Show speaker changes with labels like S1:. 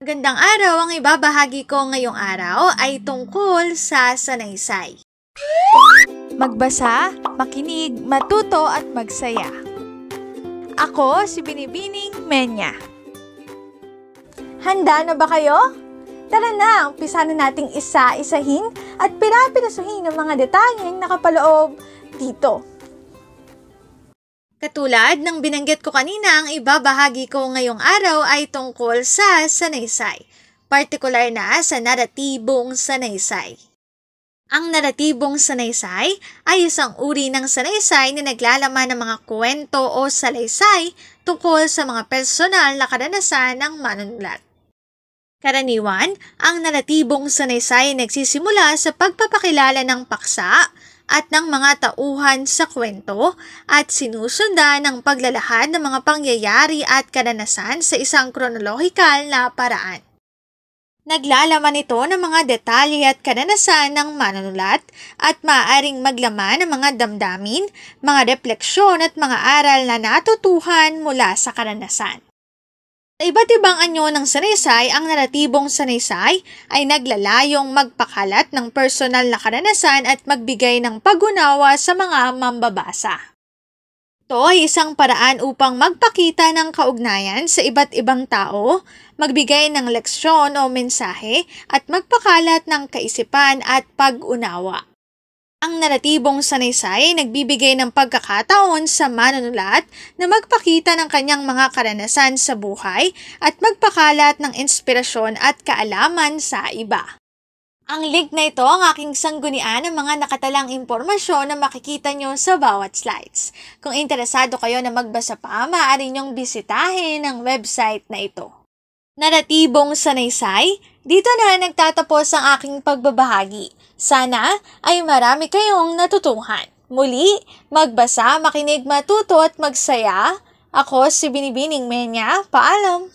S1: Magandang araw, ang ibabahagi ko ngayong araw ay tungkol sa sanaysay. Magbasa, makinig, matuto at magsaya. Ako si Binibining Menya. Handa na ba kayo? Tara na, umpisa na nating isa-isahin at pirapirasuhin ang mga detalyeng nakapaloob dito. Katulad ng binanggit ko kanina, ang ibabahagi ko ngayong araw ay tungkol sa sanaysay, partikular na sa naratibong sanaysay. Ang naratibong sanaysay ay isang uri ng sanaysay na naglalaman ng mga kwento o salaysay tungkol sa mga personal na karanasan ng manunulat. Karaniwan, ang naratibong sanaysay ay nagsisimula sa pagpapakilala ng paksa at ng mga tauhan sa kwento at sinusundan ng paglalahad ng mga pangyayari at karanasan sa isang kronolohikal na paraan. Naglalaman ito ng mga detalye at karanasan ng manunulat at maaaring maglaman ng mga damdamin, mga refleksyon at mga aral na natutuhan mula sa karanasan. Sa iba't ibang anyo ng sanaysay, ang naratibong sanaysay ay naglalayong magpakalat ng personal na karanasan at magbigay ng pag-unawa sa mga mambabasa. Ito ay isang paraan upang magpakita ng kaugnayan sa iba't ibang tao, magbigay ng leksyon o mensahe at magpakalat ng kaisipan at pag-unawa. Ang naratibong sanaysay ay nagbibigay ng pagkakataon sa manunulat na magpakita ng kanyang mga karanasan sa buhay at magpakalat ng inspirasyon at kaalaman sa iba. Ang link na ito ang aking sanggunian ng mga nakatalang impormasyon na makikita nyo sa bawat slides. Kung interesado kayo na magbasa pa, maaari nyong bisitahin ang website na ito. Naratibong sanaysay, dito na nagtatapos ang aking pagbabahagi. Sana ay marami kayong natutuhan. Muli, magbasa, makinig, matuto at magsaya. Ako si Binibining Menya. Paalam!